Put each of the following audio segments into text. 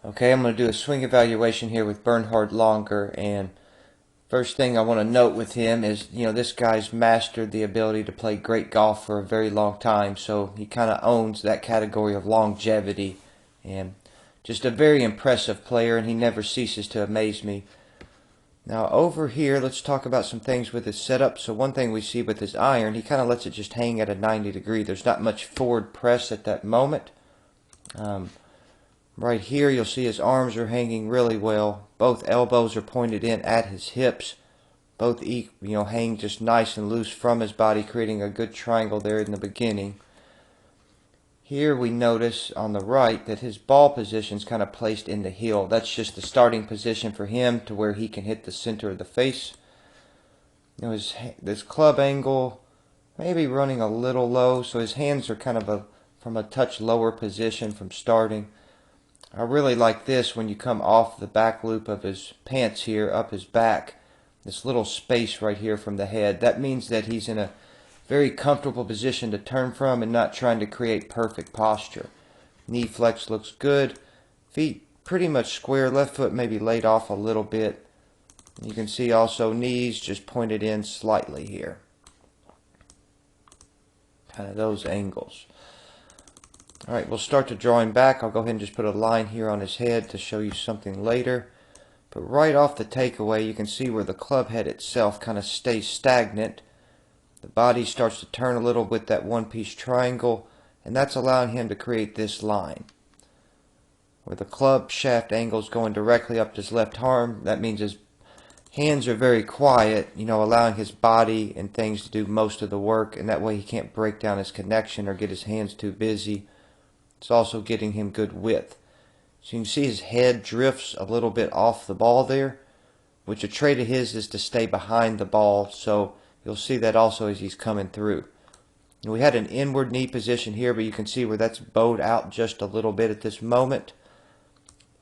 Okay, I'm going to do a swing evaluation here with Bernhard Langer, and first thing I want to note with him is, this guy's mastered the ability to play great golf for a very long time, so he kind of owns that category of longevity, and just a very impressive player, and he never ceases to amaze me. Now over here, let's talk about some things with his setup. So one thing we see with his iron, he kind of lets it just hang at a 90 degree. There's not much forward press at that moment. Right here, you'll see his arms are hanging really well. Both elbows are pointed in at his hips. Both hang just nice and loose from his body, creating a good triangle there in the beginning. Here we notice on the right that his ball position is kind of placed in the heel. That's just the starting position for him to where he can hit the center of the face. This club angle maybe running a little low, so his hands are kind of from a touch lower position from starting. I really like this when you come off the back loop of his pants here, up his back, this little space right here from the head. That means that he's in a very comfortable position to turn from and not trying to create perfect posture. Knee flex looks good. Feet pretty much square. Left foot maybe laid off a little bit. You can see also knees just pointed in slightly here. Kind of those angles. Alright, we'll start to draw him back. I'll go ahead and just put a line here on his head to show you something later. But right off the takeaway, you can see where the club head itself kind of stays stagnant. The body starts to turn a little with that one-piece triangle, and that's allowing him to create this line. Where the club shaft angle is going directly up his left arm, that means his hands are very quiet, allowing his body and things to do most of the work, and that way he can't break down his connection or get his hands too busy. It's also getting him good width. So you can see his head drifts a little bit off the ball there, which a trait of his is to stay behind the ball, so you'll see that also as he's coming through. And we had an inward knee position here, but you can see where that's bowed out just a little bit at this moment.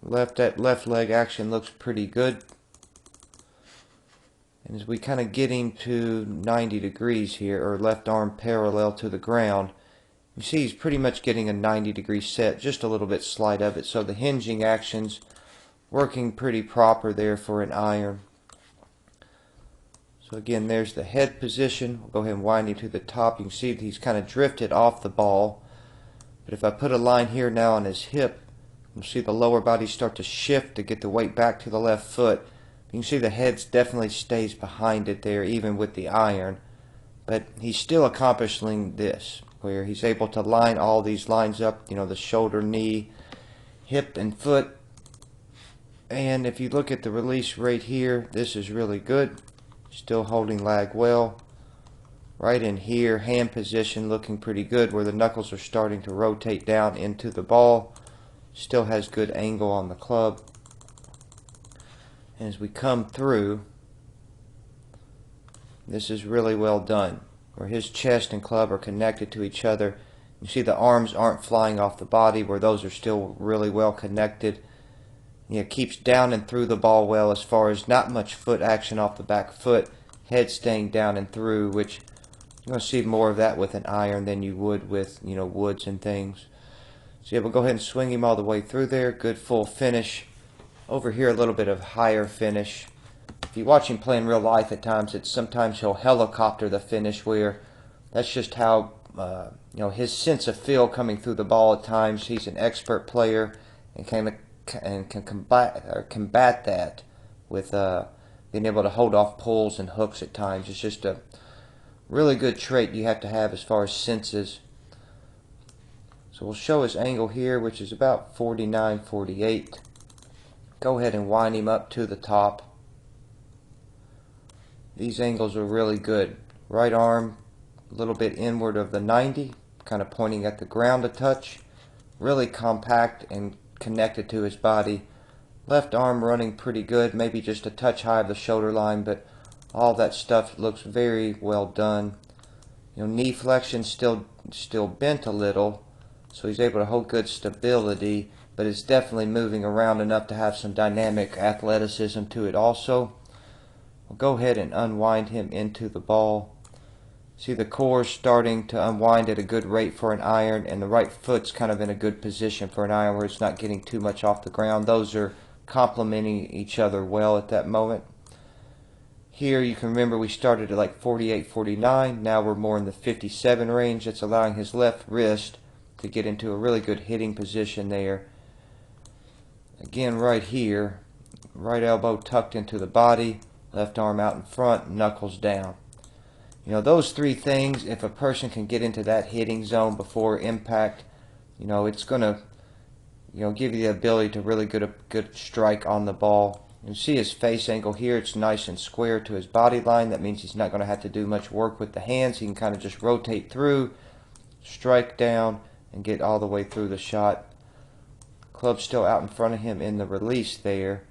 That left leg action looks pretty good. And as we kind of get him to 90 degrees here, or left arm parallel to the ground, you see he's pretty much getting a 90-degree set, just a little bit slight of it. So the hinging action's working pretty proper there for an iron. So again, there's the head position. We'll go ahead and wind him to the top. You can see that he's kind of drifted off the ball. But if I put a line here now on his hip, you'll see the lower body start to shift to get the weight back to the left foot. You can see the head definitely stays behind it there, even with the iron. But he's still accomplishing this, where he's able to line all these lines up, the shoulder, knee, hip, and foot. And if you look at the release rate here, this is really good. Still holding lag well. Right in here, hand position looking pretty good, where the knuckles are starting to rotate down into the ball. Still has good angle on the club. And as we come through, this is really well done, where his chest and club are connected to each other. You see the arms aren't flying off the body, where those are still really well connected. It keeps down and through the ball well, as far as not much foot action off the back foot, head staying down and through, which you're going to see more of that with an iron than you would with woods and things. So yeah, we'll go ahead and swing him all the way through there. Good full finish. Over here, a little bit of higher finish. If you watch him play in real life at times, sometimes he'll helicopter the finish, where that's just how his sense of feel coming through the ball at times. He's an expert player and can combat that with being able to hold off pulls and hooks at times. It's just a really good trait you have to have as far as senses. So we'll show his angle here, which is about 49, 48. Go ahead and wind him up to the top. These angles are really good. Right arm a little bit inward of the 90, kind of pointing at the ground a touch. Really compact and connected to his body. Left arm running pretty good, maybe just a touch high of the shoulder line, but all that stuff looks very well done. Knee flexion still bent a little, so he's able to hold good stability, but it's definitely moving around enough to have some dynamic athleticism to it also. We'll go ahead and unwind him into the ball. See the core starting to unwind at a good rate for an iron, and the right foot's kind of in a good position for an iron where it's not getting too much off the ground. Those are complementing each other well at that moment. Here you can remember we started at like 48, 49. Now we're more in the 57 range. That's allowing his left wrist to get into a really good hitting position there. Again, right here, right elbow tucked into the body, left arm out in front, knuckles down. You know, those three things, if a person can get into that hitting zone before impact, you know, it's going to, you know, give you the ability to really get a good strike on the ball. You see his face angle here, it's nice and square to his body line. That means he's not going to have to do much work with the hands. He can kind of just rotate through, strike down, and get all the way through the shot. Club's still out in front of him in the release there.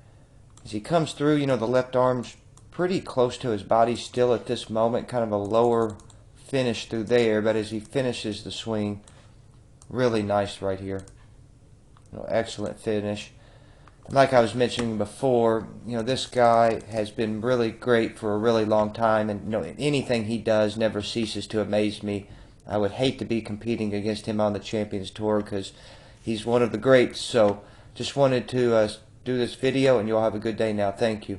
As he comes through, you know, the left arm's pretty close to his body still at this moment, kind of a lower finish through there, but as he finishes the swing, really nice right here. You know, excellent finish. And like I was mentioning before, you know, this guy has been really great for a really long time, and you know, anything he does never ceases to amaze me. I would hate to be competing against him on the Champions Tour because he's one of the greats. So just wanted to do this video, and you all have a good day now. Thank you.